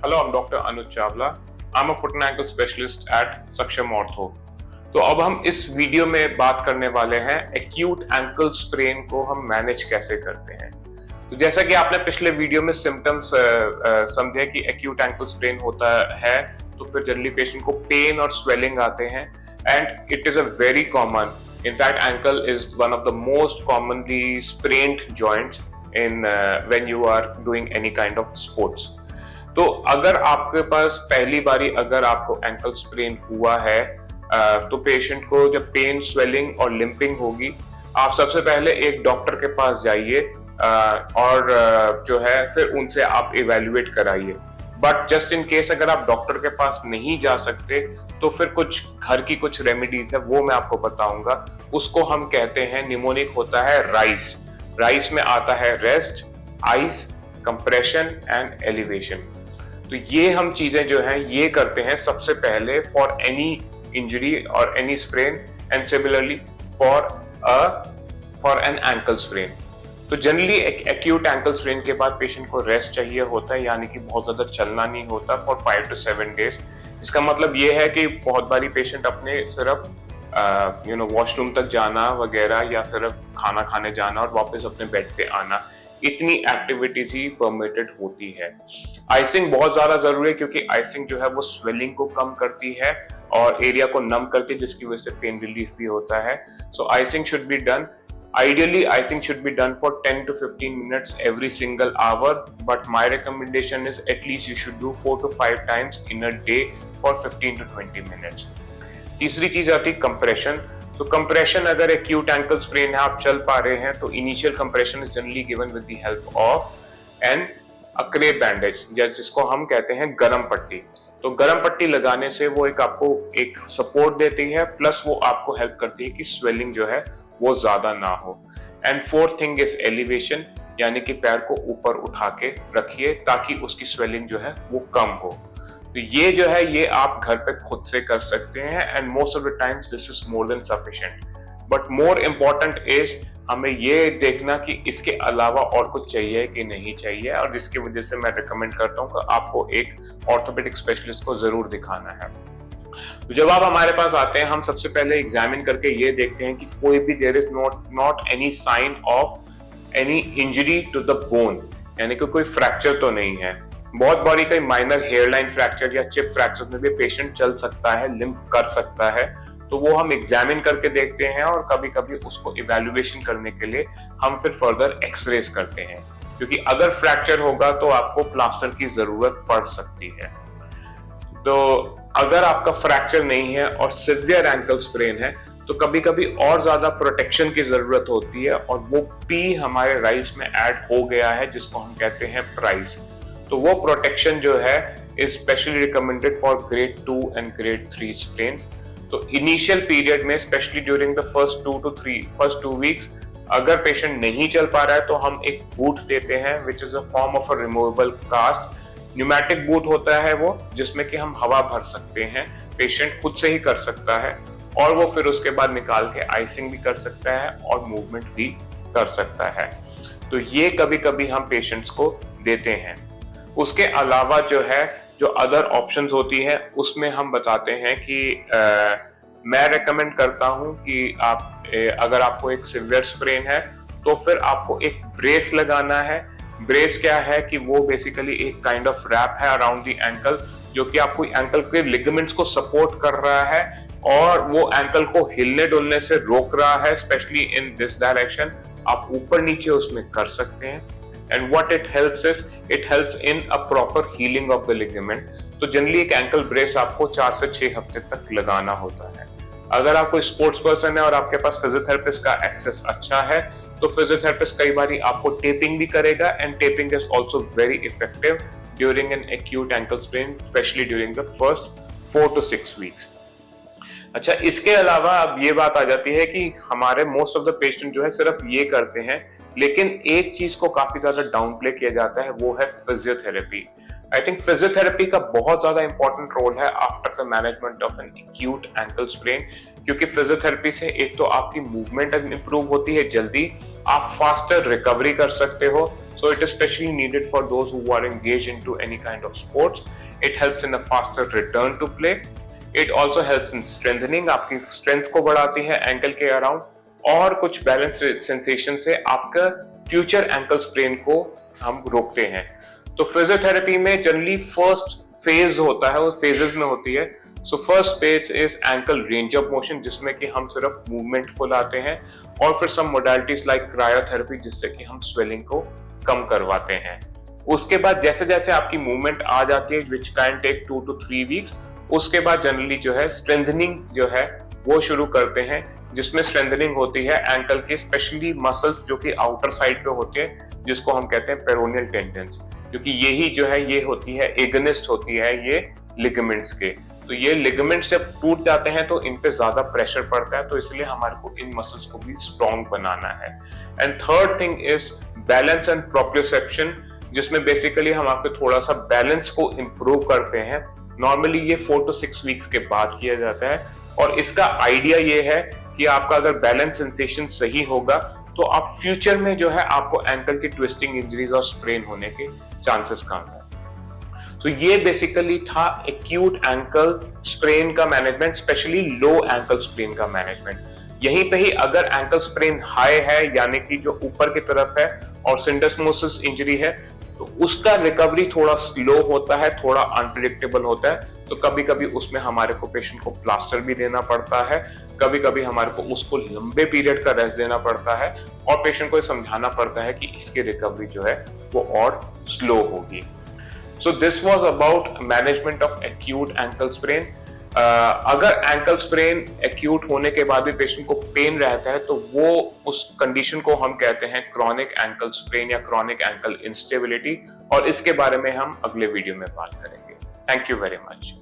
Hello, I'm Dr. Anuj Chawla. I'm a foot and ankle specialist at Saksham Ortho. तो अब हम इस video में बात करने वाले हैं एक्यूट एंकल स्प्रेन को हम मैनेज कैसे करते हैं। तो जैसा कि आपने पिछले वीडियो में सिम्टम्स समझे कि एक्यूट एंकल स्प्रेन होता है, तो फिर जनरली पेशेंट को पेन और स्वेलिंग आते हैं and it is a very common, in fact ankle is one of the most commonly sprained joints in when you are doing any kind of sports. तो अगर आपके पास पहली बारी अगर आपको एंकल स्प्रेन हुआ है, तो पेशेंट को जब पेन, स्वेलिंग और लिंपिंग होगी, आप सबसे पहले एक डॉक्टर के पास जाइए और जो है फिर उनसे आप इवेल्युएट कराइए। बट जस्ट इन केस अगर आप डॉक्टर के पास नहीं जा सकते, तो फिर कुछ घर की कुछ रेमेडीज है, वो मैं आपको बताऊंगा। उसको हम कहते हैं, निमोनिक होता है राइस। राइस में आता है rest, ice, compression and elevation. तो ये हम चीजें जो हैं ये करते हैं सबसे पहले फॉर एनी इंजरी और any sprain and similarly for an ankle sprain. तो जनरली एक एक्यूट एंकल स्प्रेन के बाद पेशेंट को रेस्ट चाहिए होता है, यानी कि बहुत ज्यादा चलना नहीं होता फॉर 5 to 7 डेज। इसका मतलब ये है कि बहुत बारी पेशेंट अपने सिर्फ वॉशरूम तक जाना वगैरह या फिर खाना खाने जाना और वापस अपने बेड पे आना, इतनी एक्टिविटीज ही परमिटेड होती है। आइसिंग बहुत ज्यादा जरूरी है, क्योंकि आइसिंग जो है वो स्वेलिंग को कम करती है और एरिया को नम करती है, जिसकी वजह से पेन रिलीफ भी होता है। So icing should be done, ideally icing should be done for 10 to 15 minutes every single hour, but my recommendation is at least you should do 4 to 5 times in a day for 15 to 20 minutes. तीसरी चीज आती है compression. तो compression, अगर acute ankle sprain है, आप चल पा रहे हैं, तो initial compression is generally given with the help of an a crepe bandage, जिसको हम कहते हैं गरम पट्टी। तो गरम पट्टी लगाने से वो आपको एक सपोर्ट देती है, प्लस वो आपको हेल्प करती है कि स्वेलिंग जो है वो ज्यादा ना हो। And fourth thing is elevation, यानी कि पैर को ऊपर उठा के रखिए ताकि उसकी स्वेलिंग जो है वो कम हो। तो ये जो है ये आप घर पे खुद से कर सकते हैं and most of the times this is more than sufficient. But more important is हमें ये देखना कि इसके अलावा और कुछ चाहिए कि नहीं चाहिए, और जिसकी वजह से मैं रिकमेंड करता हूँ कि आपको एक ऑर्थोपेडिक स्पेशलिस्ट को जरूर दिखाना है। तो जब आप हमारे पास आते हैं, हम सबसे पहले एग्जामिन करके ये देखते हैं कि कोई भी there is not any sign of any injury to the bone, यानी कि कोई फ्रैक्चर तो नहीं है। बहुत बड़ी कोई माइनर हेयरलाइन फ्रैक्चर या चिप फ्रैक्चर में भी पेशेंट चल सकता है, लिम्प कर सकता है, तो वो हम एग्जामिन करके देखते हैं और कभी कभी उसको इवैल्यूएशन करने के लिए हम फिर फर्दर एक्सरेज करते हैं, क्योंकि अगर फ्रैक्चर होगा तो आपको प्लास्टर की जरूरत पड़ सकती है। तो अगर आपका फ्रैक्चर नहीं है और सिवियर एंकल स्प्रेन है, तो कभी कभी और ज्यादा प्रोटेक्शन की जरूरत होती है, और वो पी हमारे राइस में ऐड हो गया है, जिसको हम कहते हैं प्राइस। तो वो प्रोटेक्शन जो है is specially recommended for grade 2 and grade 3 sprains. तो इनिशियल पीरियड में, specially during the first 2 weeks, अगर पेशेंट नहीं चल पा रहा है तो हम एक बूट देते हैं, which is a form of a removable cast. Pneumatic boot होता है वो, जिसमें कि हम हवा भर सकते हैं, पेशेंट खुद से ही कर सकता है, और वो फिर उसके बाद निकाल के आइसिंग भी कर सकता है और मूवमेंट भी कर सकता है। तो ये कभी कभी हम पेशेंट्स को देते हैं। उसके अलावा जो है, जो अदर ऑप्शंस होती है, उसमें हम बताते हैं कि मैं रेकमेंड करता हूं कि आप अगर आपको एक सिवियर स्प्रेन है, तो फिर आपको एक ब्रेस लगाना है। ब्रेस क्या है कि वो बेसिकली एक काइंड ऑफ रैप है अराउंड द एंकल, जो कि आपको एंकल के लिगामेंट्स को सपोर्ट कर रहा है और वो एंकल को हिलने डुलने से रोक रहा है, स्पेशली इन दिस डायरेक्शन। आप ऊपर नीचे उसमें कर सकते हैं, and what it helps is, it helps in a proper healing of the ligament. तो जनरली एक एंकल ब्रेस आपको 4 से 6 हफ्ते तक लगाना होता है। अगर आप कोई स्पोर्ट्स पर्सन है और आपके पास फिजियोथेरेपिस्ट का एक्सेस अच्छा है, तो फिजियोथेरेपिस्ट कई बार आपको टेपिंग भी करेगा, and taping is also very effective during an acute ankle sprain, especially during the first 4 to 6 weeks. अच्छा, इसके अलावा अब ये बात आ जाती है कि हमारे मोस्ट ऑफ द पेशेंट जो है सिर्फ ये करते हैं, लेकिन एक चीज को काफी ज्यादा डाउन प्ले किया जाता है, वो है फिजियोथेरेपी। आई थिंक फिजियोथेरेपी का बहुत ज्यादा इंपॉर्टेंट रोल है after the management of N acute ankle sprain, क्योंकि फिजियोथेरेपी से एक तो आपकी मूवमेंट इंप्रूव होती है जल्दी, आप फास्टर रिकवरी कर सकते हो, So it is specially needed for those who are engaged into any kind of sports. It helps in a faster return to play. It also helps in strengthening, आपकी strength को बढ़ाती है ankle के around, और कुछ balance sensation से आपका future ankle sprain को हम रोकते हैं। तो फिजियोथेरेपी में जनरली फर्स्ट फेज होता है, वो फेजेस में होती है। So first phase is ankle range of motion, जिसमें कि हम सिर्फ मूवमेंट को लाते हैं, और फिर सम मोडालिटीज लाइक क्रायोथेरेपी, जिससे कि हम स्वेलिंग को कम करवाते हैं। उसके बाद जैसे जैसे आपकी मूवमेंट आ जाती है, which can take 2 to 3 weeks, उसके बाद जनरली जो है स्ट्रेंथनिंग जो है वो शुरू करते हैं, जिसमें स्ट्रेंथनिंग होती है एंकल के स्पेशली मसल्स जो कि आउटर साइड पे होते हैं, जिसको हम कहते हैं पेरोनियल टेंडेंस, क्योंकि यही जो है ये होती है एगनिस्ट होती है ये लिगामेंट्स के। तो ये लिगामेंट्स जब टूट जाते हैं तो इन पे ज्यादा प्रेशर पड़ता है, तो इसलिए हमारे को इन मसल्स को भी स्ट्रॉन्ग बनाना है। And third thing is balance and proprioception, जिसमें बेसिकली हम आपके थोड़ा सा बैलेंस को इम्प्रूव करते हैं। नॉर्मली ये 4 to 6 वीक्स के बाद किया जाता है, और इसका आइडिया ये है कि आपका अगर बैलेंस सेंसेशन सही होगा तो आप फ्यूचर में जो है आपको एंकल की ट्विस्टिंग इंजरीज और स्प्रेन होने के चांसेस कम है। तो ये बेसिकली था एक्यूट एंकल स्प्रेन का मैनेजमेंट, स्पेशली लो एंकल स्प्रेन का मैनेजमेंट। यहीं पे ही अगर एंकल स्प्रेन हाई है, यानी कि जो ऊपर की तरफ है और सिंडेस्मोसिस इंजरी है, तो उसका रिकवरी थोड़ा स्लो होता है, थोड़ा अनप्रिडिक्टेबल होता है। तो कभी कभी उसमें हमारे को पेशेंट को प्लास्टर भी देना पड़ता है, कभी कभी हमारे को उसको लंबे पीरियड का रेस्ट देना पड़ता है, और पेशेंट को ये समझाना पड़ता है कि इसकी रिकवरी जो है वो और स्लो होगी। So this was about management of acute ankle sprain. अगर एंकल स्प्रेन एक्यूट होने के बाद भी पेशेंट को पेन रहता है, तो वो उस कंडीशन को हम कहते हैं क्रॉनिक एंकल स्प्रेन या क्रॉनिक एंकल इंस्टेबिलिटी, और इसके बारे में हम अगले वीडियो में बात करेंगे। Thank you very much.